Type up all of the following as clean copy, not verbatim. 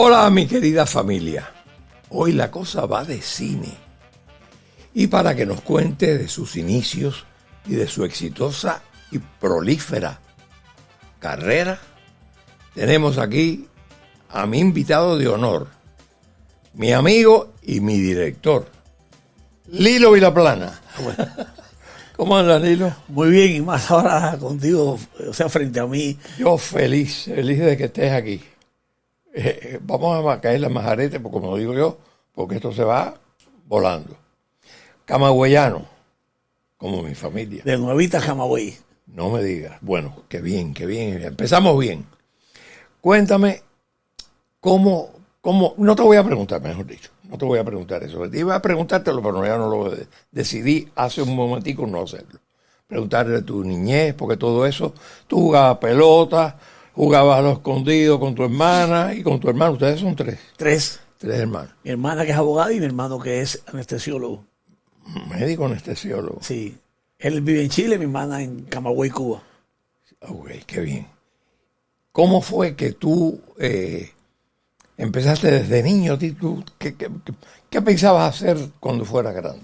Hola mi querida familia, hoy la cosa va de cine y para que nos cuente de sus inicios y de su exitosa y prolífera carrera, tenemos aquí a mi invitado de honor, mi amigo y mi director, Lilo Vilaplana. ¿Cómo andas, Lilo? Muy bien, y más ahora contigo, o sea, frente a mí. Yo feliz de que estés aquí. Vamos a caer la majarete, porque como digo yo, porque esto se va volando. Camagüeyano, como mi familia. De Nuevita Camagüey. No me digas. Bueno, qué bien. Empezamos bien. Cuéntame cómo, no te voy a preguntar, mejor dicho, no te voy a preguntar eso. Iba a preguntártelo, pero ya no lo decidí hace un momentico no hacerlo. Preguntarle de tu niñez, porque todo eso, tú jugabas pelota, jugabas a lo escondido con tu hermana y con tu hermano. Ustedes son tres. Tres hermanos. Mi hermana que es abogada y mi hermano que es anestesiólogo. Médico anestesiólogo. Sí. Él vive en Chile, mi hermana en Camagüey, Cuba. Ok, qué bien. ¿Cómo fue que tú empezaste desde niño? ¿Qué pensabas hacer cuando fueras grande?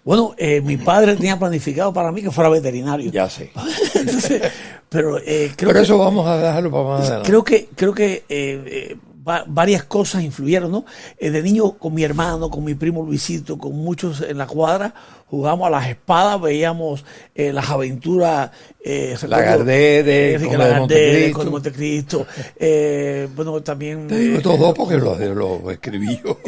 Bueno, mi padre tenía planificado para mí que fuera veterinario. Ya sé. Entonces, pero eso vamos a dejarlo para más adelante. Creo que varias cosas influyeron, ¿no? De niño con mi hermano, con mi primo Luisito, con muchos en la cuadra, jugábamos a las espadas, veíamos las aventuras. Lagardère, Conde de Montecristo. Bueno, también. Te digo estos dos porque los escribí yo.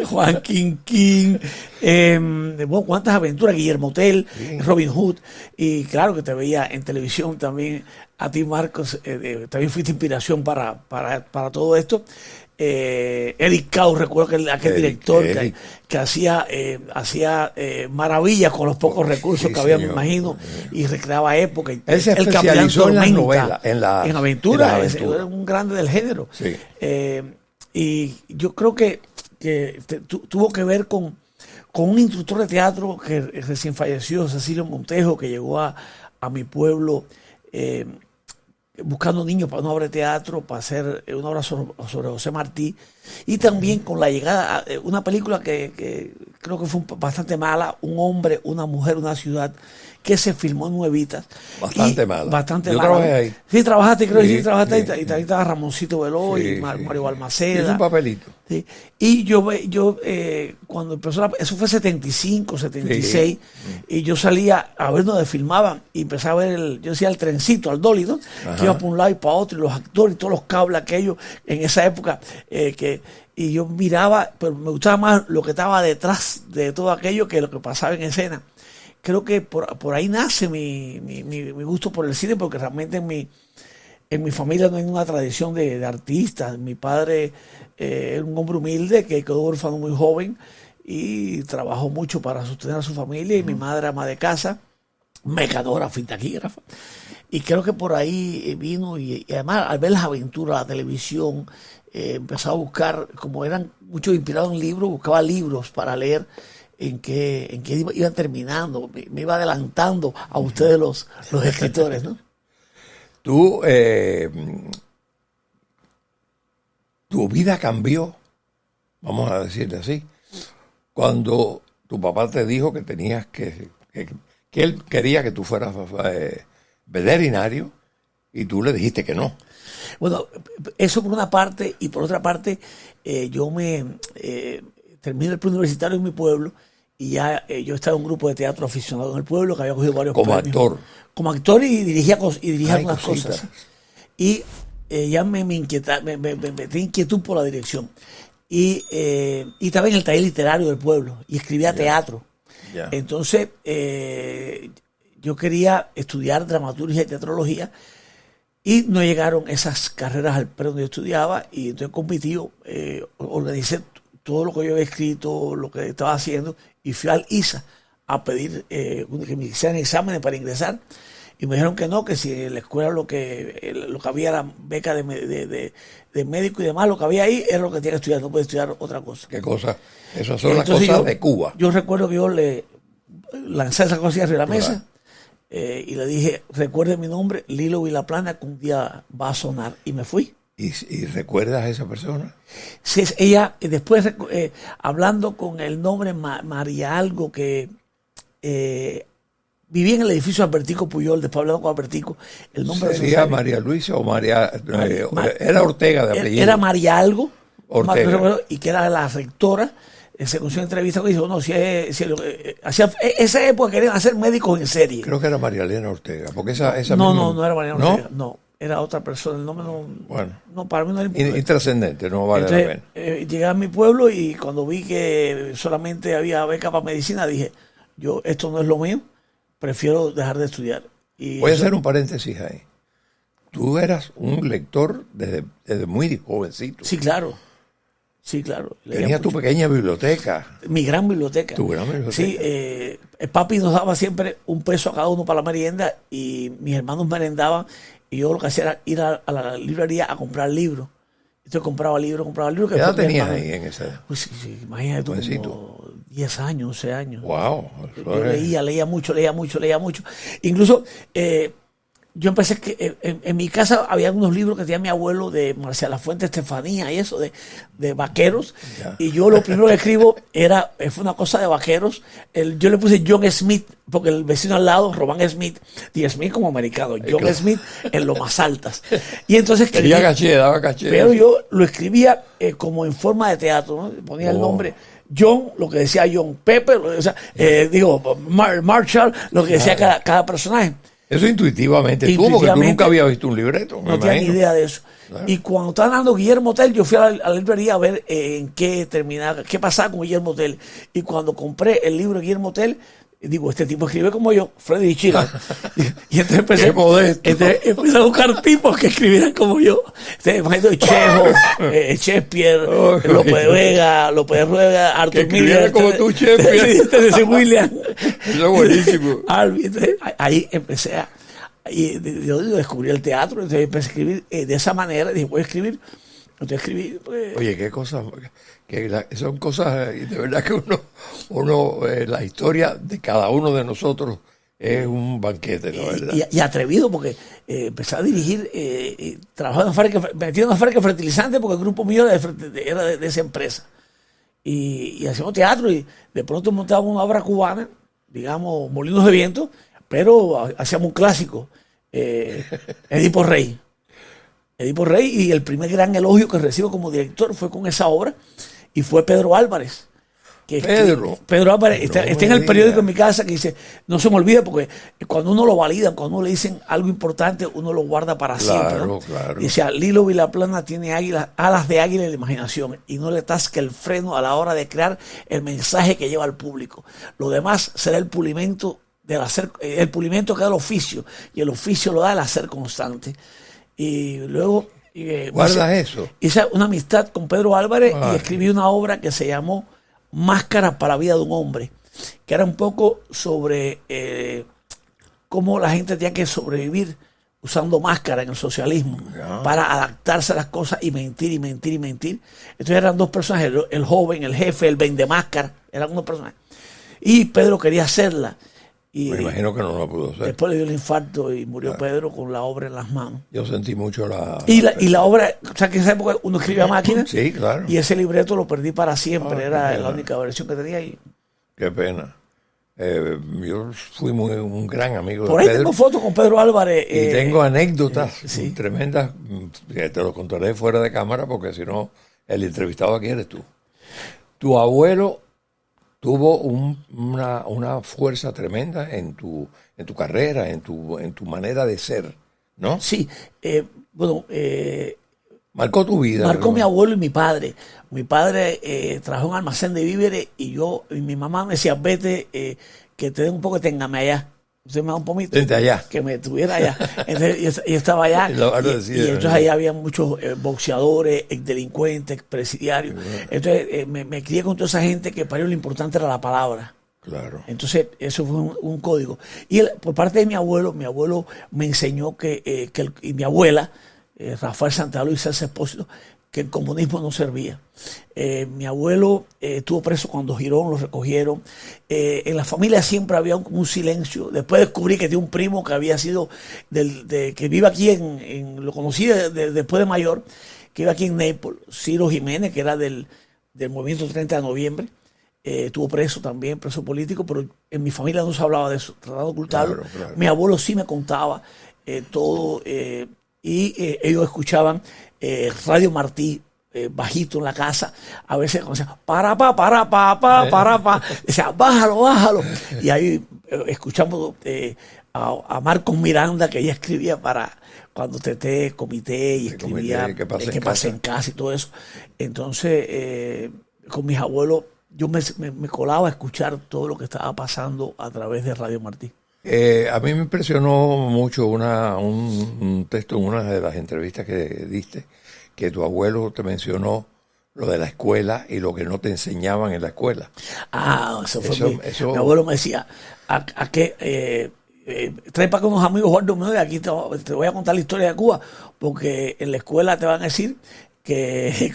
Juan King. Bueno, cuántas aventuras, Guillermo Tell, sí. Robin Hood. Y claro que te veía en televisión también. A ti, Marcos, también fuiste inspiración para todo esto. Eric Kau, recuerdo que aquel director que hacía maravillas con los pocos recursos que había, me imagino, y recreaba época. Él se especializó en las novelas, en aventuras, era un grande del género. Sí. Y yo creo que tuvo que ver con un instructor de teatro que recién falleció, Cecilio Montejo, que llegó a mi pueblo buscando niños para una obra de teatro, para hacer una obra sobre José Martí, y también con la llegada a una película que creo que fue bastante mala, Un hombre, una mujer, una ciudad, que se filmó en Nuevitas. Bastante mala. Yo trabajé ahí. Sí, trabajaste, creo que sí, trabajaste ahí. Y también estaba Ramoncito Veloz y Mario Balmaceda. Es un papelito. Sí. Y yo cuando empezó, eso fue 75, 76, y yo salía a ver donde filmaban y empezaba a ver yo decía el trencito, al dolly, ¿no? Que iba para un lado y para otro, y los actores y todos los cables aquellos en esa época, y yo miraba, pero me gustaba más lo que estaba detrás de todo aquello que lo que pasaba en escena. Creo que por ahí nace mi gusto por el cine, porque realmente en mi familia no hay una tradición de artistas. Mi padre era un hombre humilde que quedó órfano muy joven y trabajó mucho para sostener a su familia, y mi madre ama de casa, mecanógrafa y taquígrafa. Y creo que por ahí vino, y además al ver las aventuras, la televisión, empezaba a buscar, como eran muchos inspirados en libros, buscaba libros para leer en qué iban terminando, me iba adelantando a ustedes los escritores, ¿no? Tu vida cambió, vamos a decirle así, cuando tu papá te dijo que tenías que él quería que tú fueras veterinario y tú le dijiste que no. Bueno, eso por una parte, y por otra parte, yo terminé el preuniversitario en mi pueblo, y ya yo estaba en un grupo de teatro aficionado en el pueblo que había cogido varios premios. Como actor y dirigía algunas cosas. Y ya me metí inquietud por la dirección. Y estaba en el taller literario del pueblo y escribía teatro. Entonces, yo quería estudiar dramaturgia y teatrología, y no llegaron esas carreras al pre donde yo estudiaba, y entonces competí, organicé todo lo que yo había escrito, lo que estaba haciendo, y fui al ISA a pedir que me hicieran exámenes para ingresar, y me dijeron que no, que si en la escuela lo que había era beca de médico y demás, lo que había ahí era lo que tenía que estudiar, no podía estudiar otra cosa. ¿Qué cosa? Esas son las cosas de Cuba. Yo recuerdo que yo le lancé esa cosa arriba de la mesa, y le dije, recuerde mi nombre, Lilo Vilaplana, que un día va a sonar, y me fui. ¿Y recuerdas a esa persona? Sí, ella, después hablando con el nombre María Algo, que vivía en el edificio Albertico Puyol, después hablando con Albertico, el nombre ¿Sería María Luisa o María? Era Ortega de apellido. Era María Algo, Ortega. y que era la rectora. Se consiguió una entrevista que dijo, no, hacía, esa época querían hacer médicos en serie. Creo que era María Elena Ortega, porque esa no era María Elena Ortega, no, era otra persona, el nombre no, para mí no era importante. Intrascendente, no vale la pena. Llegué a mi pueblo y cuando vi que solamente había beca para medicina, dije, esto no es lo mío, prefiero dejar de estudiar. Voy a hacer un paréntesis ahí. Tú eras un lector desde muy jovencito. Sí, claro. Sí, claro. Tenías tu pequeña biblioteca. Mi gran biblioteca. Tu gran biblioteca. Sí, el papi nos daba siempre $1 a cada uno para la merienda y mis hermanos merendaban y yo lo que hacía era ir a la librería a comprar libros. Entonces compraba libros. ¿Qué edad tenías ahí en esa edad? Pues sí, imagínate tú, como 10 años, 11 años. Wow. Yo leía mucho. Incluso yo empecé en mi casa había unos libros que tenía mi abuelo de Marcial Lafuente Estefanía y eso, de vaqueros. Ya. Y yo lo primero que escribo fue una cosa de vaqueros. Yo le puse John Smith, porque el vecino al lado, Román Smith, y Smith como americano, John Smith en lo más altas. Y entonces daba caché. Pero yo lo escribía como en forma de teatro, ¿no? Ponía el nombre. John, lo que decía John, Pepe, Marshall, lo que decía cada personaje. Eso intuitivamente porque tú nunca habías visto un libreto. No tenía ni idea de eso. Claro. Y cuando estaban dando Guillermo Tell, yo fui a la librería a ver en qué terminaba, qué pasaba con Guillermo Tell. Y cuando compré el libro de Guillermo Tell, digo, este tipo escribe como yo, Freddy Chira. Y entonces empecé a buscar tipos que escribieran como yo. Entonces, Chejo, Shakespeare, López de Vega, Arthur Miller. Como tú, Shakespeare. William. Eso es buenísimo. Entonces, ahí empecé yo descubrí el teatro, entonces empecé a escribir de esa manera. Dije, voy a escribir. Entonces escribí. Oye, qué cosas. Son cosas, y de verdad que uno la historia de cada uno de nosotros es un banquete, la verdad. Y atrevido, porque empecé a dirigir, trabajaba metí en una fábrica fertilizante, porque el grupo mío era de esa empresa. Y hacíamos teatro, y de pronto montábamos una obra cubana, digamos, Molinos de Viento, pero hacíamos un clásico, Edipo Rey, y el primer gran elogio que recibo como director fue con esa obra, y fue Pedro Álvarez. Pedro Álvarez está en el periódico en mi casa, que dice, no se me olvide, porque cuando uno lo valida, cuando uno le dicen algo importante, uno lo guarda para siempre, ¿no? Claro. Dice, Lilo Vilaplana tiene alas de águila y de imaginación, y no le tasca el freno a la hora de crear el mensaje que lleva al público. Lo demás será el pulimento el pulimento que da el oficio, y el oficio lo da el hacer constante. Y luego ¿guardas eso? Hice una amistad con Pedro Álvarez y escribí una obra que se llamó Máscaras para la vida de un hombre, que era un poco sobre cómo la gente tenía que sobrevivir usando máscara en el socialismo para adaptarse a las cosas y mentir. Entonces eran dos personajes, el joven, el jefe, el vendemáscara, eran unos personajes. Y Pedro quería hacerla. Y me imagino que no lo pudo hacer. Después le dio el infarto y murió Pedro con la obra en las manos. Yo sentí mucho y la obra, o sea, que en esa época uno escribía a máquina. Sí, claro. Y ese libreto lo perdí para siempre. Era la única versión que tenía. Qué pena. Yo fui un gran amigo Por de Pedro. Por ahí tengo fotos con Pedro Álvarez. Y tengo anécdotas sí. tremendas. Te lo contaré fuera de cámara, porque si no, el entrevistado aquí eres tú. Tu abuelo tuvo una fuerza tremenda en tu carrera, en tu manera de ser, ¿no? Sí, marcó tu vida. Marcó mi abuelo y mi padre. Mi padre trabajó en un almacén de víveres y mi mamá me decía, vete, que te den un poco, téngame allá. Usted me da un pomito. Vente allá. Que me tuviera allá. Entonces, yo estaba allá. y entonces ahí había muchos boxeadores, delincuentes, presidiarios. Entonces me crié con toda esa gente que para ellos lo importante era la palabra. Claro. Entonces, eso fue un código. Y por parte de mi abuelo me enseñó y mi abuela, Rafael Santalo y Celso Espósito, que el comunismo no servía. Mi abuelo estuvo preso cuando Girón lo recogieron. En la familia siempre había un silencio. Después descubrí que tenía un primo que había sido, que vive aquí, lo conocí después de mayor, que vive aquí en Naples, Ciro Jiménez, que era del movimiento 30 de noviembre. Estuvo preso también, preso político, pero en mi familia no se hablaba de eso, trataba de ocultarlo. Claro. Mi abuelo sí me contaba todo, y ellos escuchaban Radio Martí, bajito en la casa, a veces cuando decía, para, decía, bájalo. Y ahí escuchamos a Marcos Miranda, que ella escribía para cuando Teté, Comité, y escribía que pase en casa y todo eso. Entonces, con mis abuelos, yo me colaba a escuchar todo lo que estaba pasando a través de Radio Martí. A mí me impresionó mucho un texto en una de las entrevistas que diste, que tu abuelo te mencionó lo de la escuela y lo que no te enseñaban en la escuela. Eso fue mi abuelo me decía, ¿a qué? Trae para acá unos amigos gordos míos y aquí te voy a contar la historia de Cuba, porque en la escuela te van a decir que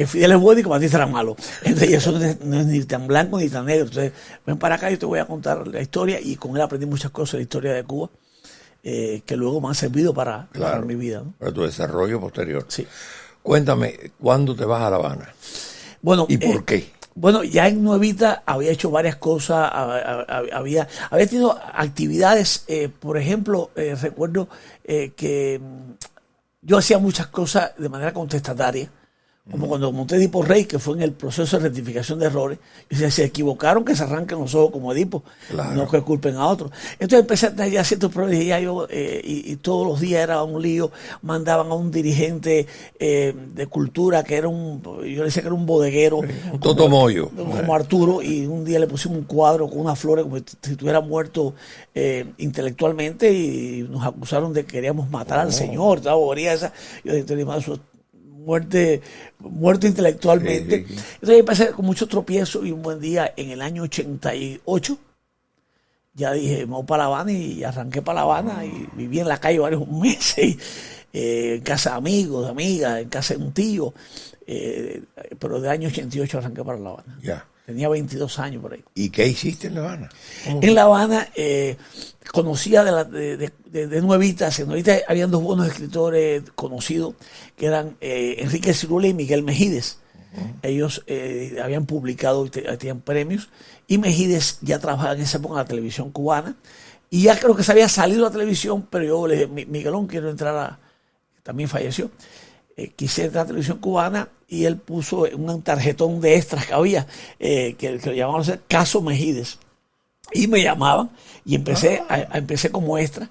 Fidel es bueno y que Batista era malo. Entonces, eso no es ni tan blanco ni tan negro. Entonces, ven para acá y yo te voy a contar la historia, y con él aprendí muchas cosas de la historia de Cuba, que luego me han servido para mi vida, ¿no? Para tu desarrollo posterior. Sí. Cuéntame, ¿cuándo te vas a La Habana? Bueno, ¿y por qué? Bueno, ya en Nuevita había hecho varias cosas, había tenido actividades, por ejemplo, recuerdo que yo hacía muchas cosas de manera contestataria, como cuando monté Edipo Rey, que fue en el proceso de rectificación de errores. Y si se equivocaron, que se arranquen los ojos como Edipo, claro, no que culpen a otros. Entonces empecé a tener ya ciertos problemas, y todos los días era un lío. Mandaban a un dirigente de cultura, que era yo le decía que era un bodeguero, un totomoyo, como Arturo, y un día le pusimos un cuadro con unas flores como si estuviera muerto intelectualmente, y nos acusaron de que queríamos matar al señor, esa bobería esa. Yo dije, muerto intelectualmente. Sí. Entonces empecé con mucho tropiezo, y un buen día en el año 88 ya dije, vamos para La Habana, y arranqué para La Habana, y viví en la calle varios meses, en casa de amigos, de amigas, en casa de un tío, pero de año 88 arranqué para La Habana. Ya. Tenía 22 años por ahí. ¿Y qué hiciste en La Habana? En La Habana conocía de Nuevitas. En Nuevitas habían dos buenos escritores conocidos, que eran Enrique Cirula y Miguel Mejídez. Ellos habían publicado y tenían premios, y Mejídez ya trabajaba en esa época en la televisión cubana, y ya creo que se había salido a la televisión, pero yo le dije, Miguelón, quiero entrar también falleció, quise entrar a la televisión cubana, y él puso un tarjetón de extras que había, que lo llamaban Caso Mejídez, y me llamaban, y empecé como extra,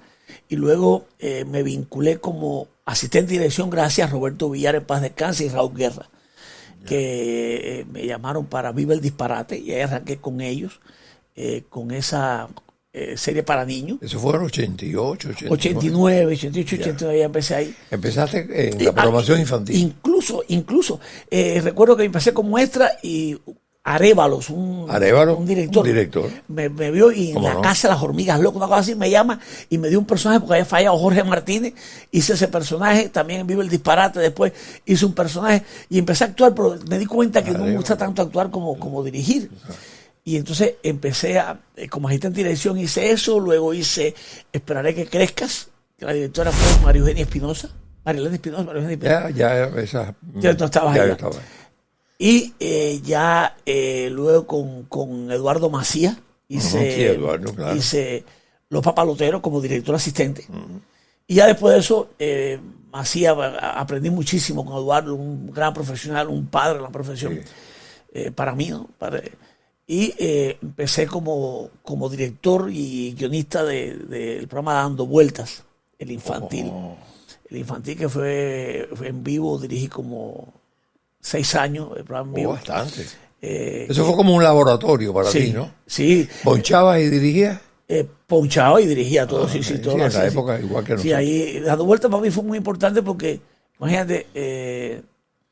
y luego me vinculé como asistente de dirección gracias a Roberto Villar, en paz descanse, y Raúl Guerra, que me llamaron para Viva el Disparate, y ahí arranqué con ellos, con esa serie para niños. Eso fue en 88, 89, 88, 89, ya empecé ahí. Empezaste en la programación infantil. Incluso recuerdo que empecé como extra, y Arévalos, un director, me vio, y en la casa de las hormigas locas, una cosa así, me llama y me dio un personaje, porque había fallado Jorge Martínez, hice ese personaje, también en Viva el Disparate, después hice un personaje, y empecé a actuar, pero me di cuenta que no me gusta tanto actuar como dirigir. Y entonces empecé como asistente de dirección, hice eso, luego hice Esperaré que crezcas, que la directora fue María Eugenia Espinosa. Ya no estabas allá. Y luego con Eduardo Macías hice Los Papaloteros como director asistente. Y ya después de eso, Macías, aprendí muchísimo con Eduardo, un gran profesional, un padre de la profesión, para mí, ¿no? Y empecé como director y guionista del programa Dando Vueltas, el infantil. El infantil, que fue en vivo, dirigí como 6 años el programa en vivo. Bastante. Eso fue como un laboratorio para ti, ¿no? Sí. ¿Ponchabas y dirigías? Ponchaba y dirigía todo, todo. En esa época igual que nosotros. Sí, ahí Dando Vueltas para mí fue muy importante, porque, imagínate,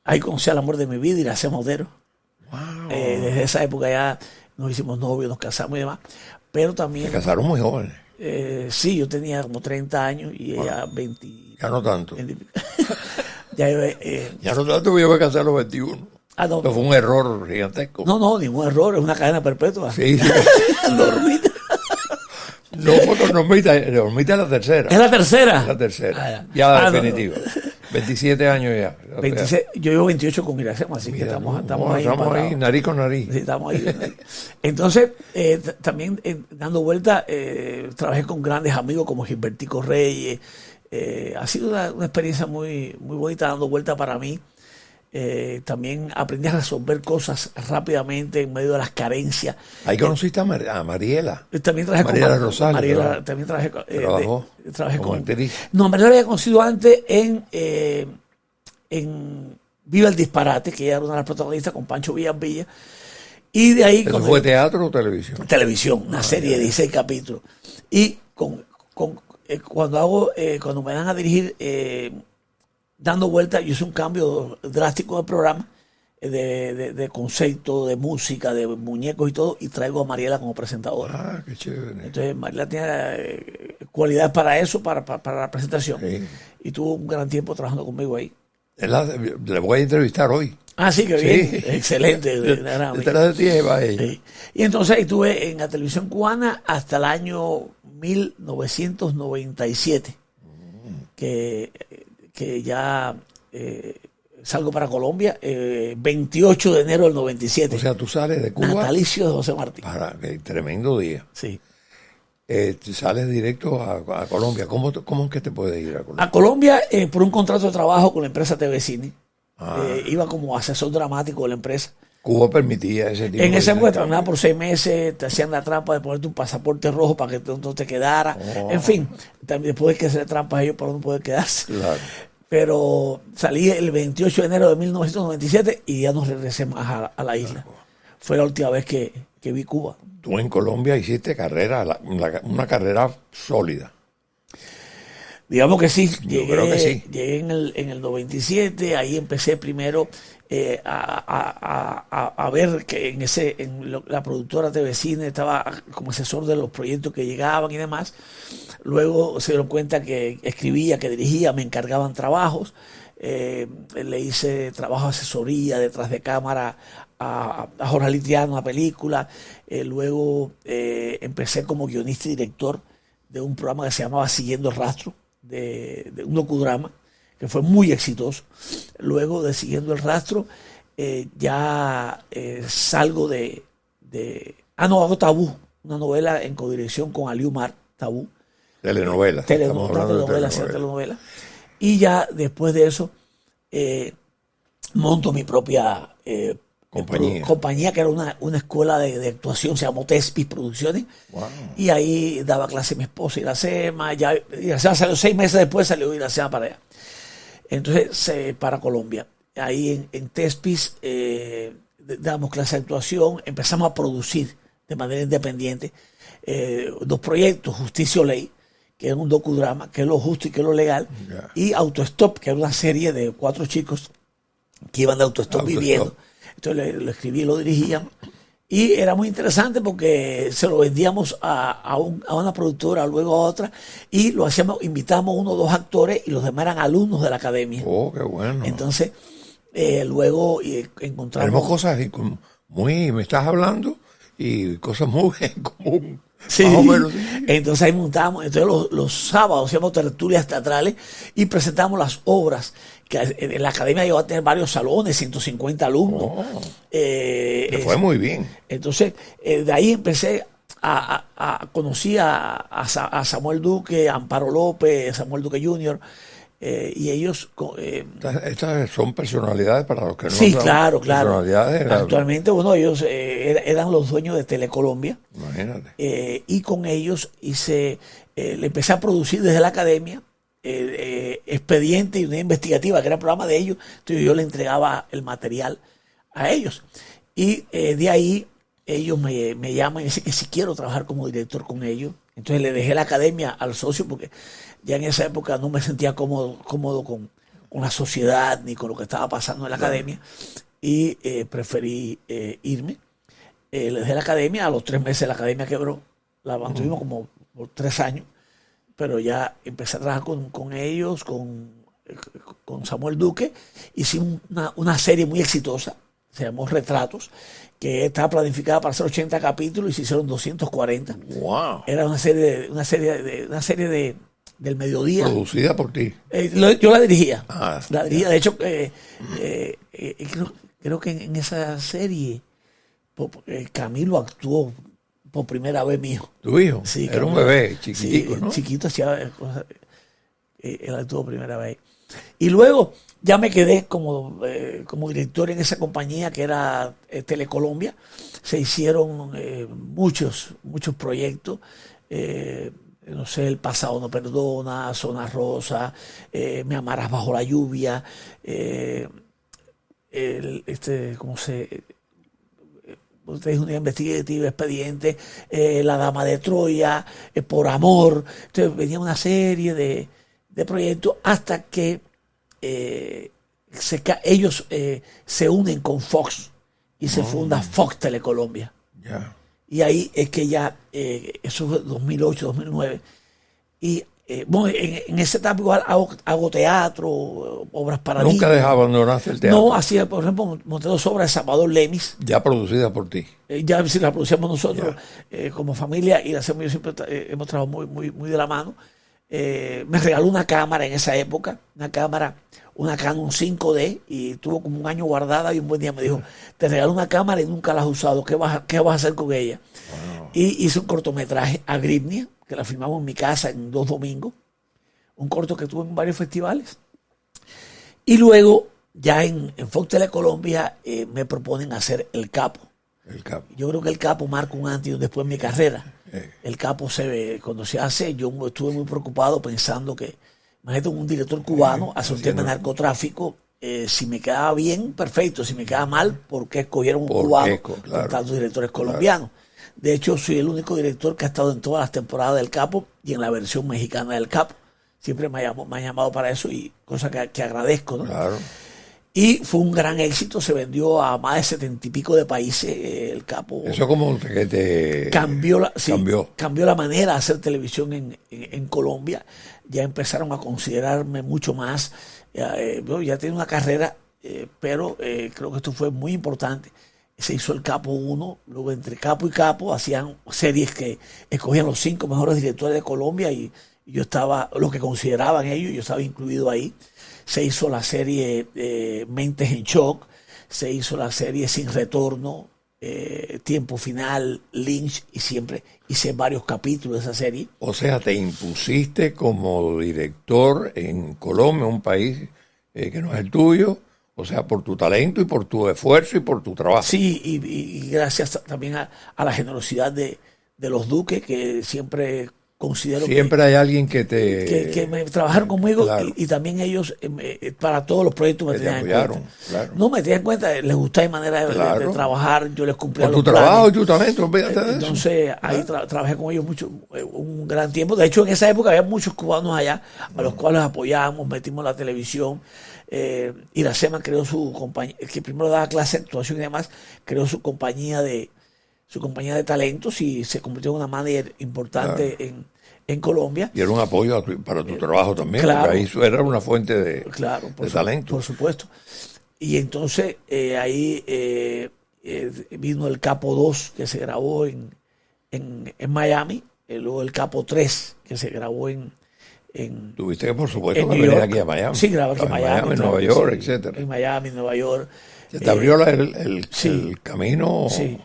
ahí conocí al amor de mi vida, Iracema Modero. Wow. Desde esa época ya nos hicimos novios, nos casamos y demás. Pero también... Se casaron muy jóvenes. Sí, yo tenía como 30 años y ella 20. Ya no tanto. Ya, Ya no tuvimos que hacer los 21. no, Eso fue un error gigantesco. no, ningún error, es una cadena perpetua. Sí, sí. Normita. No fue Normita es la tercera. ¿Es la tercera? Es la tercera. Ah, ya la no, definitiva. 27 años ya. 26, yo llevo 28 con Iracema, así que Mira, estamos estamos ahí, empatados. nariz con nariz. Sí, estamos ahí. Entonces, también dando vuelta, trabajé con grandes amigos como Gilbertico Reyes. Ha sido una experiencia muy, muy bonita dando vuelta para mí. También aprendí a resolver cosas rápidamente en medio de las carencias. Ahí conociste a Mariela. También trabajé Mariela con Rosales. Mariela, también trabajé con, trabajé como con actriz. No, Mariela había conocido antes en Viva el Disparate, que ella era una de las protagonistas con Pancho Villavilla. Y de ahí... ¿Eso fue teatro o televisión? Televisión, una serie de 16 capítulos. Y cuando me dan a dirigir dando vuelta, yo hice un cambio drástico del programa, de concepto, de música, de muñecos y todo, y traigo a Mariela como presentadora. Ah, qué chévere. Entonces Mariela tiene cualidades para eso, para la presentación. Sí. Y tuvo un gran tiempo trabajando conmigo ahí. Le voy a entrevistar hoy. Ah, sí, que bien. Sí. Excelente. Detrás de ti va ella. Sí. Y entonces estuve en la televisión cubana hasta el año 1997, que ya salgo para Colombia, 28 de enero del 97. O sea, tú sales de Cuba. Natalicio de José Martí. Qué tremendo día. Sí. Tú sales directo a Colombia. ¿Cómo es que te puedes ir a Colombia? A Colombia por un contrato de trabajo con la empresa TV Cine. Ah. Iba como asesor dramático de la empresa. Cuba permitía ese tipo En de esa época te intercambio. mandaban por 6 meses, te hacían la trampa de ponerte un pasaporte rojo para que no te quedara. Oh. En fin, también después hay que hacer trampas a ellos para no poder quedarse. Claro. Pero salí el 28 de enero de 1997 y ya no regresé más a la isla. Fue la última vez que vi Cuba. Tú en Colombia hiciste carrera, una carrera sólida. Digamos que sí. Creo que sí. Llegué en el 97, ahí empecé primero a ver que la productora TV Cine estaba como asesor de los proyectos que llegaban y demás. Luego se dieron cuenta que escribía, que dirigía, me encargaban trabajos. Le hice trabajo de asesoría detrás de cámara a Jorge Litriano, la película. Luego empecé como guionista y director de un programa que se llamaba Siguiendo el Rastro, de un docudrama que fue muy exitoso. Luego de Siguiendo el Rastro salgo hago Tabú, una novela en codirección con Ali Umar, Tabú. Telenovela. Telenovela. Y ya después de eso monto mi propia compañía, que era una escuela de actuación, se llamó Tespis Producciones. Wow. Y ahí daba clase mi esposa Iracema. Iracema salió 6 meses después, salió Iracema para allá. Entonces, para Colombia. Ahí en Tespis damos clase de actuación, empezamos a producir de manera independiente 2 proyectos, Justicia o Ley, que es un docudrama, que es lo justo y que es lo legal, y Autostop, que era una serie de 4 chicos que iban de autostop viviendo. Entonces lo escribí y lo dirigían. Y era muy interesante porque se lo vendíamos a una productora, luego a otra, y lo hacíamos, invitamos 1 o 2 actores y los demás eran alumnos de la academia. Oh, qué bueno. Entonces, luego encontramos... Tenemos cosas me estás hablando, y cosas muy en común. Sí. Más o menos, sí. Entonces ahí montamos, entonces los sábados hacíamos tertulias teatrales y presentamos las obras, que en la academia llegó a tener varios salones, 150 alumnos. Me fue muy bien. Entonces, de ahí empecé conocí a Samuel Duque, a Amparo López, Samuel Duque Jr., y ellos... Estas son personalidades para los que no Sí, saben. claro. Personalidades. Actualmente, ellos eran los dueños de Telecolombia. Imagínate. Y con ellos le empecé a producir desde la academia Expediente y Unidad Investigativa, que era el programa de ellos. Entonces yo le entregaba el material a ellos. Y de ahí ellos me llaman y dicen que si quiero trabajar como director con ellos. Entonces le dejé la academia al socio porque ya en esa época no me sentía cómodo con la sociedad ni con lo que estaba pasando en la academia, y preferí irme. Le dejé la academia, a los 3 meses la academia quebró, la mantuvimos como por 3 años, pero ya empecé a trabajar con ellos, con Samuel Duque, hicimos una serie muy exitosa, se llamó Retratos, que estaba planificada para hacer 80 capítulos y se hicieron 240. Wow. Era una serie del mediodía. Producida por ti. Yo la dirigía. La dirigía. De hecho, creo que en esa serie Camilo actuó por primera vez, mi hijo. ¿Tu hijo? Sí, era Camilo, un bebé chiquitico, sí, ¿no? Chiquito, hacía cosas. Él actuó por primera vez. Y luego ya me quedé como director en esa compañía que era Telecolombia. Se hicieron muchos proyectos. No sé, El pasado no perdona, Zona Rosa, Me amarás bajo la lluvia, ¿cómo se...? Ustedes un día investigativa, expediente, La Dama de Troya, Por Amor. Entonces venía una serie de proyectos hasta que ellos se unen con Fox y se funda Fox Telecolombia. Yeah. Y ahí es que ya, eso fue 2008, 2009. Y bueno, en esa etapa igual hago teatro, obras para niños. ¿Nunca abandonaste el teatro? No, hacía, por ejemplo, monté 2 obras de Salvador Lemis. Ya producida por ti. Ya sí, la producíamos nosotros como familia y la hacemos. Yo siempre hemos trabajado muy de la mano. Me regaló una cámara en esa época, una Canon 5D, y tuvo como un año guardada, y un buen día me dijo, te regaló una cámara y nunca la has usado, ¿qué vas a hacer con ella? Wow. Y hice un cortometraje, Agrimnia, que la filmamos en mi casa en 2 domingos, un corto que tuve en varios festivales. Y luego, ya en Fox Telecolombia, me proponen hacer El Capo. El Capo. Yo creo que El Capo marca un antes y un después en mi carrera. El Capo cuando se hace, yo estuve muy preocupado pensando que, imagínate, un director cubano hace un tema de narcotráfico, si me quedaba bien, perfecto, si me quedaba mal, ¿por qué escogieron un cubano con tantos directores colombianos? De hecho, soy el único director que ha estado en todas las temporadas del Capo y en la versión mexicana del Capo. Siempre me han llamado para eso, y cosa que agradezco, ¿no? Claro. Y fue un gran éxito, se vendió a más de 70 y pico de países, El Capo. Eso como que te cambió la manera de hacer televisión en Colombia. Ya empezaron a considerarme mucho más. Ya tenía una carrera, pero creo que esto fue muy importante. Se hizo El Capo 1, luego entre Capo y Capo hacían series que escogían los 5 mejores directores de Colombia, y yo estaba, lo que consideraban ellos, yo estaba incluido ahí. Se hizo la serie Mentes en Shock, se hizo la serie Sin Retorno, Tiempo Final, Lynch, y siempre hice varios capítulos de esa serie. O sea, te impusiste como director en Colombia, un país que no es el tuyo, o sea, por tu talento y por tu esfuerzo y por tu trabajo. Sí, y gracias también a la generosidad de los Duques, que siempre considero siempre hay alguien que me trabajaron conmigo, claro. y también ellos para todos los proyectos me tenían en cuenta. Claro. No, me tenían en cuenta, les gustaba mi manera de trabajar, yo les cumplía por tu trabajo y tu talento, fíjate de entonces eso. Ahí trabajé con ellos mucho, un gran tiempo. De hecho, en esa época había muchos cubanos allá a los cuales apoyábamos, metimos la televisión. Iracema creó su compañía, que primero daba clase de actuación y demás, creó su compañía de talentos y se convirtió en una manager importante en Colombia. Y era un apoyo para tu trabajo también, claro, porque ahí era una fuente de talento. Por supuesto. Y entonces ahí vino El Capo 2, que se grabó en Miami, luego El Capo 3, que se grabó en Tuviste que, por supuesto, en venir aquí a Miami. Sí, grabé aquí en Miami, Nueva York, etcétera. En Miami, Nueva York. Se te abrió el camino. Sí.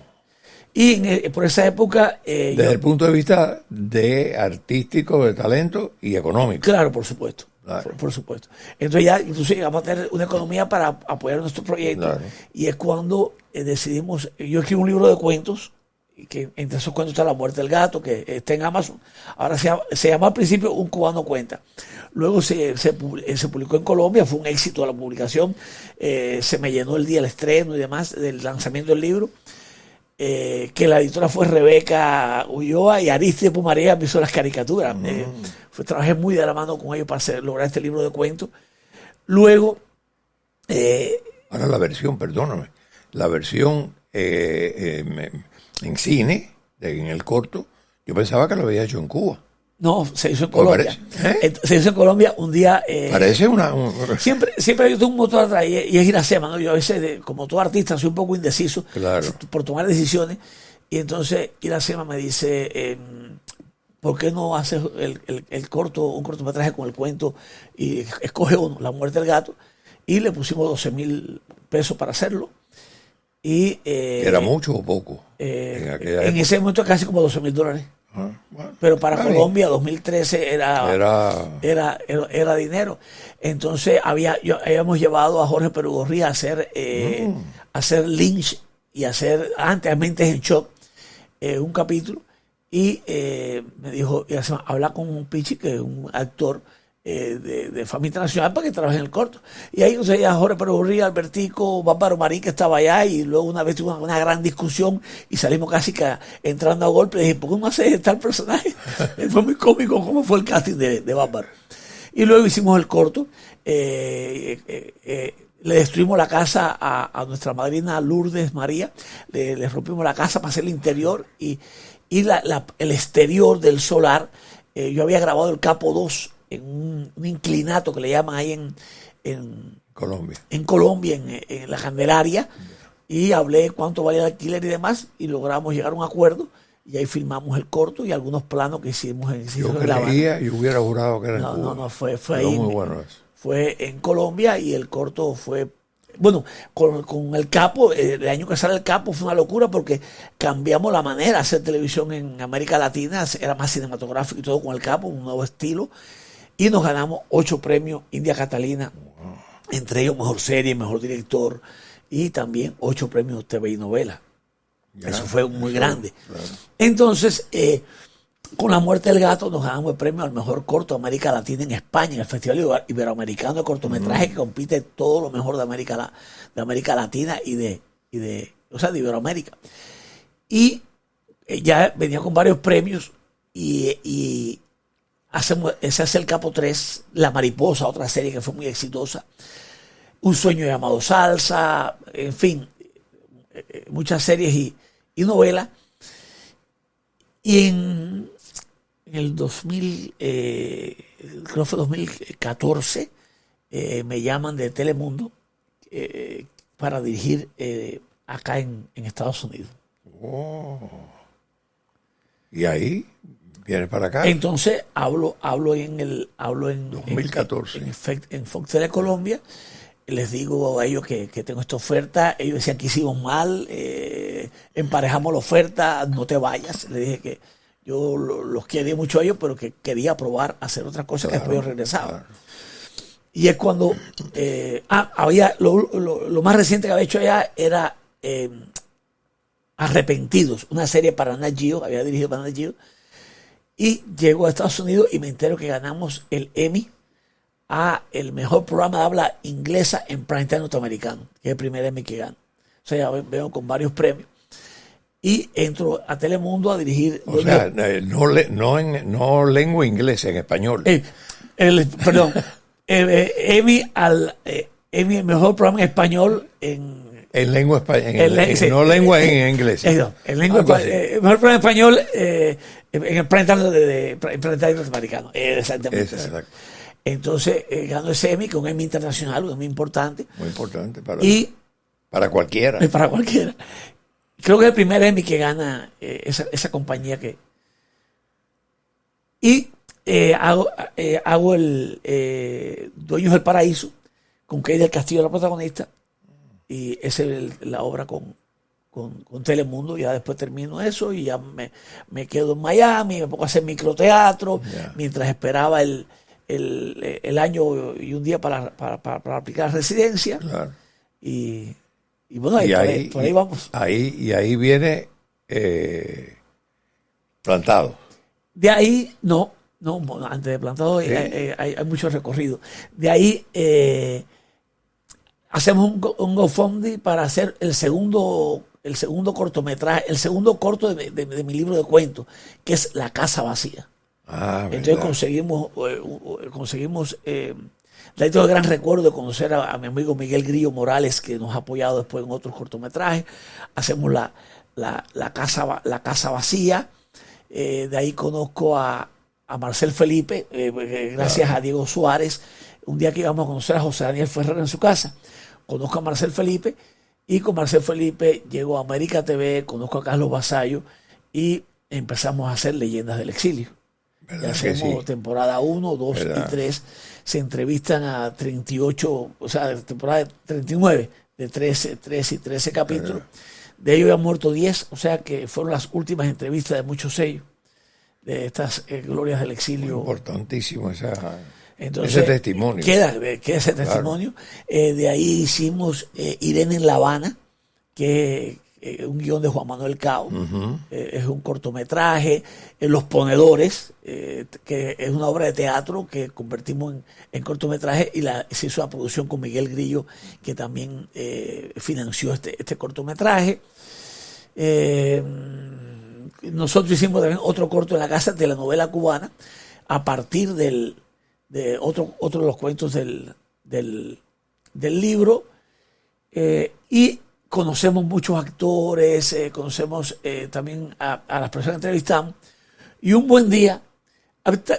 Y por esa época... desde el punto de vista de artístico, de talento y económico. Claro, por supuesto. Claro. Por supuesto. Entonces ya incluso llegamos a tener una economía para apoyar nuestro proyecto. Claro. Y es cuando decidimos... Yo escribí un libro de cuentos, que entre esos cuentos está La muerte del gato, que está en Amazon. Ahora se llama al principio Un cubano cuenta. Luego se publicó en Colombia, fue un éxito la publicación. Se me llenó el día del estreno y demás, del lanzamiento del libro. Que la editora fue Rebeca Ulloa y Aristide Pumareja me hizo las caricaturas. Trabajé muy de la mano con ellos para lograr este libro de cuentos. Luego... Ahora la versión, perdóname, la versión en cine, en el corto, yo pensaba que lo había hecho en Cuba. No, se hizo en Colombia. ¿Eh? Se hizo en Colombia un día. Parece Siempre yo tengo un motor atrás y es Iracema, ¿no? Yo a veces, como todo artista, soy un poco indeciso por tomar decisiones. Y entonces Iracema me dice, ¿por qué no haces un cortometraje con el cuento? Y escoge uno, La muerte del gato. Y le pusimos 12,000 pesos para hacerlo. Y, ¿era mucho o poco? En ese momento casi como $12,000. Bueno, pero para Colombia 2013 era dinero. Entonces habíamos llevado a Jorge Perugorría a hacer Lynch y hacer antes Mentes en Shock, un capítulo, y me dijo, habla con un Pichi, que es un actor de fama internacional, para que trabaje en el corto. Y ahí a Jorge Perugorría, Albertico, Bárbaro Marín, que estaba allá, y luego una vez tuve una gran discusión y salimos casi que entrando a golpe. Le dije, ¿por qué no haces tal personaje? Fue muy cómico cómo fue el casting de Bárbaro. Y luego hicimos el corto. Le destruimos la casa a nuestra madrina Lourdes María, le rompimos la casa para hacer el interior y el exterior del solar. Yo había grabado el Capo 2 en un inclinato que le llaman ahí en Colombia. En Colombia, en la Candelaria, y hablé cuánto valía el alquiler y demás, y logramos llegar a un acuerdo, y ahí filmamos el corto y algunos planos que hicimos en Yo creía y hubiera jurado que era en Cuba. No, fue ahí. Muy bueno eso. Fue en Colombia, y el corto fue... Bueno, con el Capo, el año que sale el Capo fue una locura, porque cambiamos la manera de hacer televisión en América Latina, era más cinematográfico y todo con el Capo, un nuevo estilo, y nos ganamos 8 premios India Catalina, entre ellos mejor serie, mejor director, y también 8 premios TV y novela. Eso fue muy grande. Claro. Entonces, con La muerte del gato nos ganamos el premio al mejor corto de América Latina en España, en el Festival Iberoamericano de Cortometraje, que compite todo lo mejor de América Latina y de Iberoamérica. Y ya venía con varios premios, y se hace el Capo 3, La mariposa, otra serie que fue muy exitosa, Un sueño llamado Salsa, en fin, muchas series y novelas. Y en el 2000, creo que fue 2014, me llaman de Telemundo para dirigir acá en Estados Unidos. Oh. ¿Y ahí vienes para acá? Entonces hablo en 2014 en Fox Tele Colombia. Les digo a ellos que tengo esta oferta. Ellos decían que hicimos mal, emparejamos la oferta, no te vayas. Les dije que yo los quería mucho a ellos, pero que quería probar a hacer otras cosas, claro, que después yo regresaba. Claro. Y es cuando había lo más reciente que había hecho allá era Arrepentidos, una serie para Nat Geo, había dirigido para Nat Geo, y llego a Estados Unidos y me entero que ganamos el Emmy a el mejor programa de habla inglesa en primetime norteamericano, que es el primer Emmy que gano. O sea, ya veo con varios premios. Y entro a Telemundo a dirigir. O sea, no lengua inglesa, en español. Perdón. Emmy el mejor programa en español en lengua española, no lengua en inglés. En lengua mejor programa en español en el primetime norteamericano. Exactamente. Exacto. Entonces ganó ese Emmy, que es un Emmy internacional, un Emmy importante. Muy importante para cualquiera. Para cualquiera. Creo que es el primer Emmy que gana esa compañía que... Y hago el Dueños del Paraíso, con Kay del Castillo, la protagonista, y esa es la obra con Telemundo. Ya después termino eso y ya me quedo en Miami, me pongo a hacer microteatro, mientras esperaba el año y un día para aplicar residencia. Claro. Y bueno, por ahí vamos. Ahí viene Plantado. De ahí, no, antes de Plantado, ¿sí? hay mucho recorrido. De ahí hacemos un GoFundMe para hacer el segundo cortometraje, el segundo corto de mi libro de cuentos, que es La casa vacía. Entonces conseguimos de ahí tengo el gran recuerdo de conocer a mi amigo Miguel Grillo Morales, que nos ha apoyado después en otros cortometrajes. Hacemos la casa vacía. De ahí conozco a a Marcel Felipe, gracias a Diego Suárez. Un día que íbamos a conocer a José Daniel Ferrer en su casa, conozco a Marcel Felipe, y con Marcel Felipe llego a América TV, conozco a Carlos Basayo y empezamos a hacer Leyendas del Exilio. Ya hacemos temporada 1, 2 y 3. Se entrevistan a 38, o sea, temporada 39, de 13 y 13 capítulos. De ellos ya han muerto 10, o sea que fueron las últimas entrevistas de muchos sellos, de estas glorias del exilio. Muy importantísimo entonces, ese testimonio. Queda ese testimonio. De ahí hicimos Irene en La Habana, que un guión de Juan Manuel Cao. Es un cortometraje. Los Ponedores, que es una obra de teatro que convertimos en cortometraje, y se hizo la producción con Miguel Grillo, que también financió este cortometraje. Nosotros hicimos también otro corto en la casa de la novela cubana, a partir de otro de los cuentos del libro, y conocemos muchos actores, conocemos también a las personas que entrevistamos, y un buen día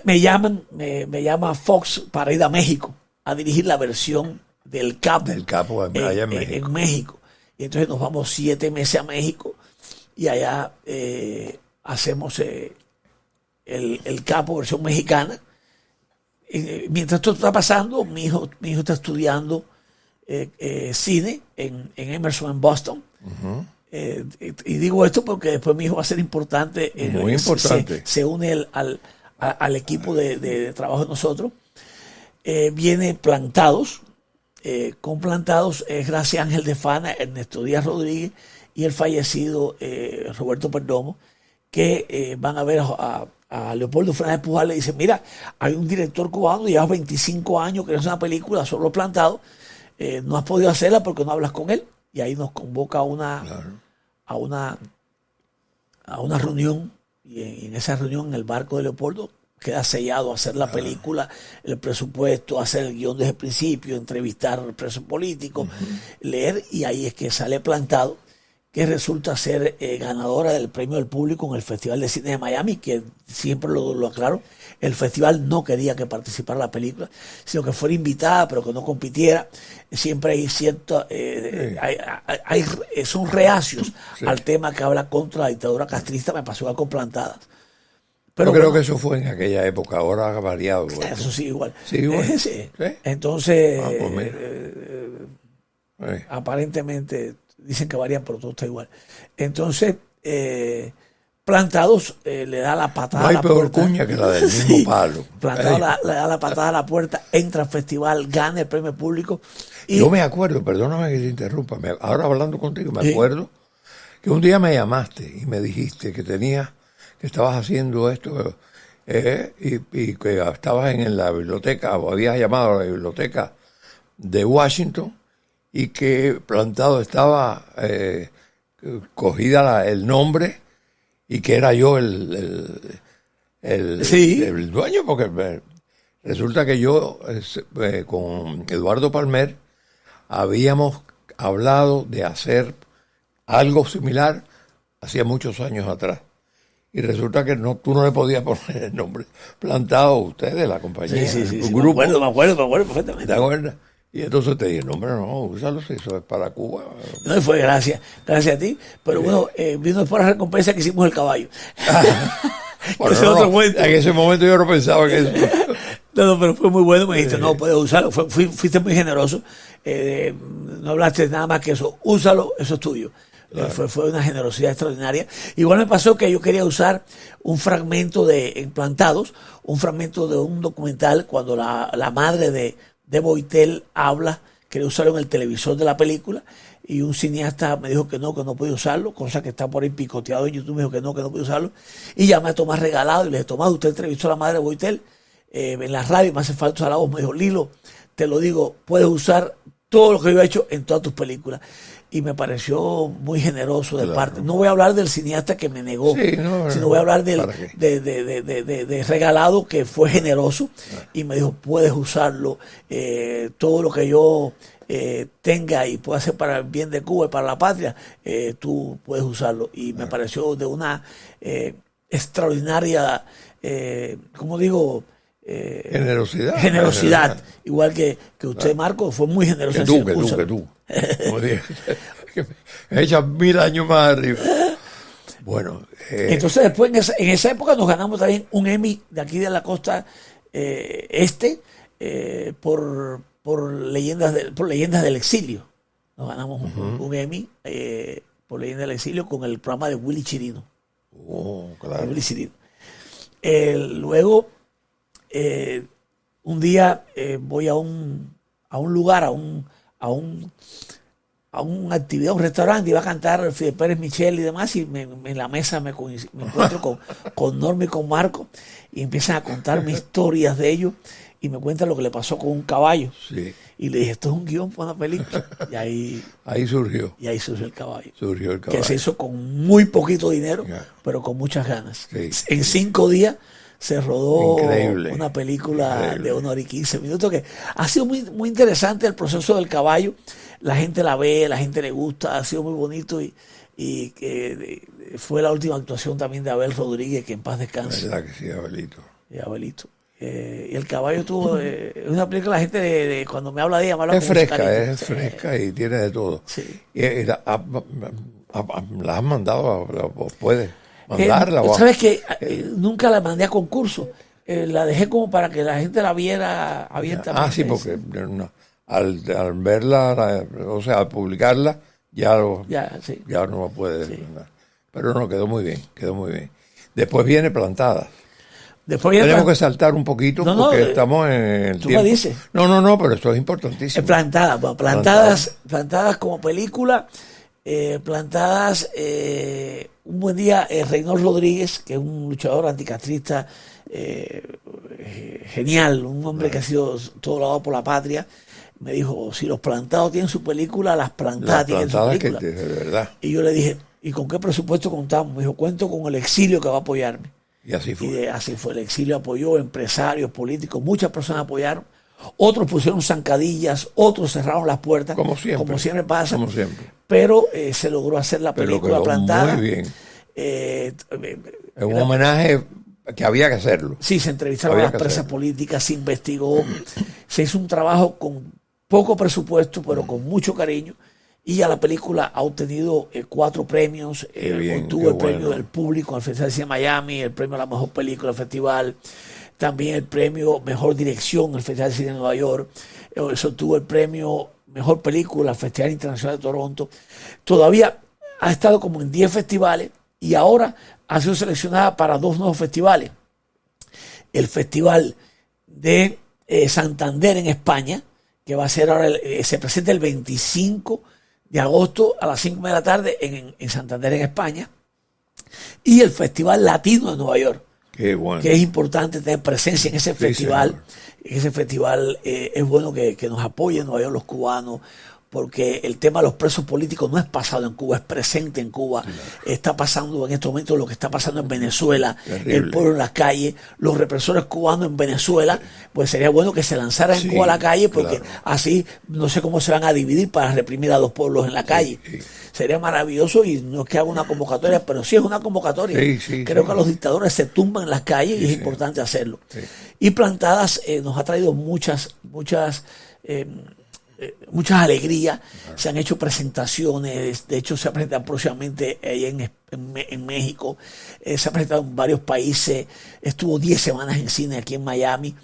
me llama Fox para ir a México a dirigir la versión del Capo allá en México. Y entonces nos vamos 7 meses a México, y allá hacemos el Capo versión mexicana. Mientras esto está pasando, mi hijo está estudiando cine en Emerson, en Boston. Y digo esto porque después mi hijo va a ser importante. Muy importante. Se une al equipo de trabajo de nosotros. Viene Plantados. Con Plantados es Gracia Ángel de Fana, Ernesto Díaz Rodríguez y el fallecido Roberto Perdomo, que van a ver a Leopoldo Fernández Pujol. Le dice: mira, hay un director cubano, llevas 25 años que no es una película, solo Plantado, no has podido hacerla porque no hablas con él. Y ahí nos convoca a una reunión, y en esa reunión, en el barco de Leopoldo, queda sellado hacer la película, el presupuesto, hacer el guión desde el principio, entrevistar al preso político, leer, y ahí es que sale Plantado, que resulta ser ganadora del premio del público en el Festival de Cine de Miami, que siempre lo aclaro, el festival no quería que participara la película, sino que fuera invitada, pero que no compitiera. Siempre hay cierto, son reacios al tema que habla contra la dictadura castrista. Me pasó con Plantadas. Pero yo creo que eso fue en aquella época, ahora ha variado. Eso sí, igual. Sí, igual. Sí. Entonces, pues aparentemente dicen que varían, pero todo está igual. Entonces, Plantados le da la patada a la puerta. No hay peor puerta. Cuña que la del mismo palo. Plantados le da la patada a la puerta, entra al festival, gana el premio público. Y yo me acuerdo, perdóname que te interrumpa, ahora hablando contigo, me acuerdo que un día me llamaste y me dijiste que estabas haciendo esto y que estabas en la biblioteca, o habías llamado a la biblioteca de Washington, y que Plantado estaba cogida el nombre, y que era yo el dueño, porque resulta que yo con Eduardo Palmer habíamos hablado de hacer algo similar hacía muchos años atrás. Y resulta que tú no le podías poner el nombre Plantado a ustedes, la compañía, un grupo. Me acuerdo perfectamente. ¿Te acuerdas? Y entonces te dije: no, hombre, no, úsalo, si eso es para Cuba. No, y fue gracias a ti. Pero bueno, vino después la recompensa que hicimos el caballo. Bueno, en ese momento yo no pensaba que eso. No, pero fue muy bueno. Me dijiste: no, puedes usarlo. Fuiste muy generoso. No hablaste nada más que eso. Úsalo, eso es tuyo. Claro. Fue una generosidad extraordinaria. Igual me pasó que yo quería usar un fragmento de Plantados, un fragmento de un documental, cuando la madre de Boitel habla, quería usarlo en el televisor de la película, y un cineasta me dijo que no podía usarlo, cosa que está por ahí picoteado en YouTube. Me dijo que no podía usarlo, y llamé a Tomás Regalado y le dije: Tomás, usted entrevistó a la madre de Boitel en la radio, me hace falta usar la voz. Me dijo: Lilo, te lo digo, puedes usar todo lo que yo he hecho en todas tus películas. Y me pareció muy generoso de parte. No voy a hablar del cineasta que me negó, sino voy a hablar de Regalado, que fue generoso y me dijo: puedes usarlo, todo lo que yo tenga y pueda hacer para el bien de Cuba y para la patria, tú puedes usarlo. Y me pareció de una extraordinaria ¿cómo digo? Generosidad. Igual que usted, Marco, fue muy generoso. Que tú. Como dije, me echas 1000 años más arriba. Bueno. Entonces después en esa época nos ganamos también un Emmy de aquí de la costa por leyendas del exilio. Nos ganamos un Emmy por Leyendas del Exilio con el programa de Willy Chirino. Claro. Willy Chirino. Luego, un día voy a un lugar, a una actividad, un restaurante, iba a cantar Fidel Pérez Michel y demás, y en la mesa me encuentro con Norma y con Marco, y empiezan a contarme historias de ellos, y me cuentan lo que le pasó con un caballo. Sí. Y le dije, esto es un guión para una película. Y ahí surgió. Y ahí surgió el caballo. Que se hizo con muy poquito dinero, pero con muchas ganas. Sí. En 5 días se rodó Increíble. Una película de 1 hora y 15 minutos, que ha sido muy, muy interesante el proceso del caballo. La gente la ve, la gente le gusta, ha sido muy bonito, y que fue la última actuación también de Abel Rodríguez, que en paz descanse. ¿Verdad que sí, Abelito? Abelito. Y el caballo tuvo, es una película, la gente cuando me habla de ella, me habla es con fresca, fresca y tiene de todo. Sí. La has mandado, puedes mandarla. ¿Sabes qué? Nunca la mandé a concurso. La dejé como para que la gente la viera abiertamente. Sí, porque al verla, o sea, al publicarla, ya no lo puede mandar. Pero no, quedó muy bien. Después viene Plantadas. Tenemos que saltar un poquito porque estamos en el ¿tú tiempo. me dices? No, pero esto es importantísimo. Plantadas como película. Plantadas, un buen día, Reynor Rodríguez, que es un luchador anticastrista genial, un hombre que ha sido todo lado por la patria, me dijo, si los Plantados tienen su película, las Plantadas tienen su película. De verdad. Y yo le dije, ¿y con qué presupuesto contamos? Me dijo, cuento con el exilio que va a apoyarme. Y así fue. Y así fue. El exilio apoyó, empresarios, políticos, muchas personas apoyaron. Otros pusieron zancadillas, otros cerraron las puertas. Como siempre pasa. Como siempre. Pero se logró hacer la película Plantada. Muy bien. Es un homenaje que había que hacerlo. Sí, se entrevistaron a las presas políticas, se investigó, se hizo un trabajo con poco presupuesto, pero con mucho cariño. Y a la película ha obtenido 4 premios. Obtuvo el premio del público al Festival de Cine de Miami, el premio a la mejor película del festival, también el premio Mejor Dirección al Festival de Cine de Nueva York. Obtuvo el premio Mejor Película al Festival Internacional de Toronto. Todavía ha estado como en 10 festivales y ahora ha sido seleccionada para 2 nuevos festivales. El Festival de Santander en España, que va a ser ahora, se presenta el 25 de agosto a las 5 de la tarde en Santander, en España, y el Festival Latino de Nueva York. Qué bueno. Que es importante tener presencia en ese festival. Señor. En ese festival es bueno que nos apoyen Nueva York los cubanos, porque el tema de los presos políticos no es pasado en Cuba, es presente en Cuba. Claro. Está pasando en estos momentos lo que está pasando en Venezuela, terrible. El pueblo en las calles, los represores cubanos en Venezuela. Pues sería bueno que se lanzaran en Cuba a la calle, porque así no sé cómo se van a dividir para reprimir a 2 pueblos en la calle. Sería maravilloso, y no es que haga una convocatoria, pero sí es una convocatoria. Creo que los dictadores se tumban en las calles y es importante hacerlo. Y Plantadas nos ha traído muchas alegrías. Se han hecho presentaciones, de hecho se ha presentado próximamente en México, se ha presentado en varios países, estuvo 10 semanas en cine aquí en Miami,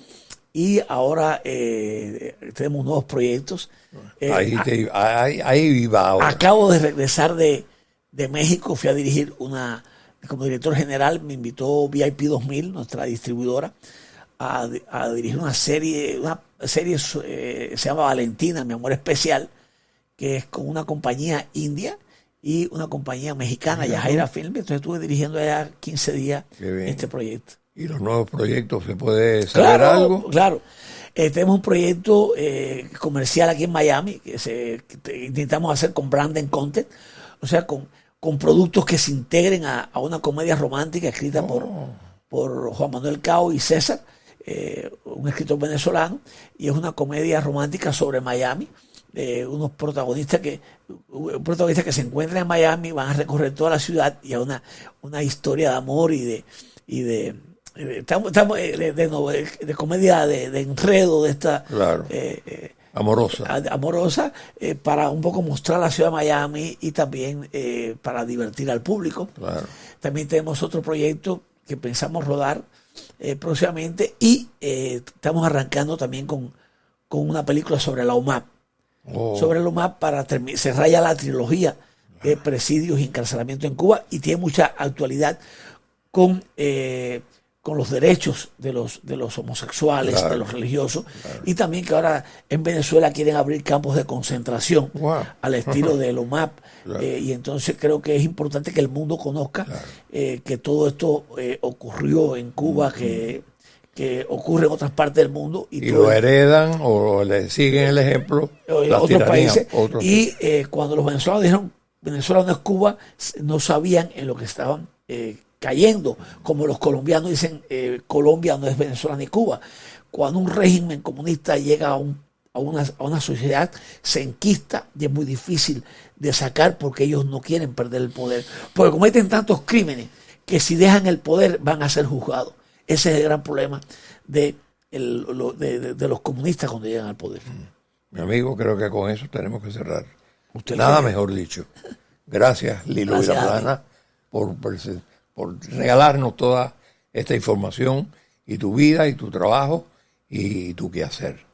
y ahora tenemos nuevos proyectos. Ahí va ahora. Acabo de regresar de México, fui a dirigir como director general, me invitó VIP 2000, nuestra distribuidora, a dirigir una serie se llama Valentina, Mi Amor Especial, que es con una compañía india y una compañía mexicana, Yajaira Film. Entonces estuve dirigiendo allá 15 días este proyecto. ¿Y los nuevos proyectos se puede saber algo? Claro. Tenemos un proyecto comercial aquí en Miami que intentamos hacer con brand and content, o sea, con productos que se integren a una comedia romántica escrita por Juan Manuel Cao y César, un escritor venezolano, y es una comedia romántica sobre Miami. Unos protagonistas que se encuentran en Miami, van a recorrer toda la ciudad, y a una historia de amor y de Estamos de comedia de enredo, de esta Claro. Amorosa. para un poco mostrar la ciudad de Miami y también para divertir al público. Claro. También tenemos otro proyecto que pensamos rodar próximamente y estamos arrancando también con una película sobre la UMAP. Sobre la UMAP para cerrar ya la trilogía de presidios y encarcelamiento en Cuba, y tiene mucha actualidad con los derechos de los homosexuales, Claro. de los religiosos, y también que ahora en Venezuela quieren abrir campos de concentración al estilo de la UMAP. Claro. Y entonces creo que es importante que el mundo conozca que todo esto ocurrió en Cuba, que ocurre en otras partes del mundo. Y lo heredan o le siguen el ejemplo las otros tiranías, países. otros Y cuando los venezolanos dijeron Venezuela no es Cuba, no sabían en lo que estaban cayendo, como los colombianos dicen Colombia no es Venezuela ni Cuba. Cuando un régimen comunista llega a una sociedad, se enquista y es muy difícil de sacar porque ellos no quieren perder el poder, porque cometen tantos crímenes que si dejan el poder van a ser juzgados. Ese es el gran problema de los comunistas cuando llegan al poder. Mi amigo, creo que con eso tenemos que cerrar. ¿Usted Nada cree? mejor dicho. Gracias, Lilo Gracias, Vilaplana, por regalarnos toda esta información y tu vida y tu trabajo y tu quehacer.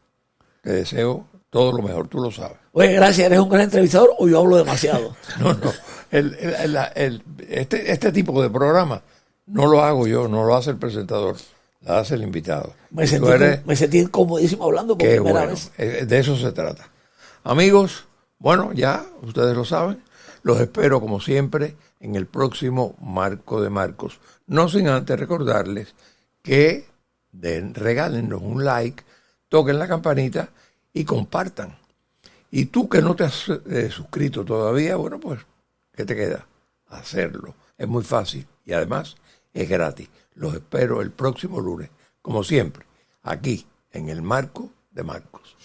Te deseo todo lo mejor, tú lo sabes. Oye, gracias, ¿eres un gran entrevistador o yo hablo demasiado? No. Este tipo de programa no lo hago yo, no lo hace el presentador, lo hace el invitado. Me sentí comodísimo hablando por Qué primera bueno, vez. de eso se trata. Amigos, bueno, ya ustedes lo saben, los espero como siempre en el próximo Marco de Marcos. No sin antes recordarles que regálenos un like, toquen la campanita y compartan. Y tú que no te has suscrito todavía, bueno, pues, ¿qué te queda? Hacerlo. Es muy fácil y además es gratis. Los espero el próximo lunes, como siempre, aquí en el Marco de Marcos.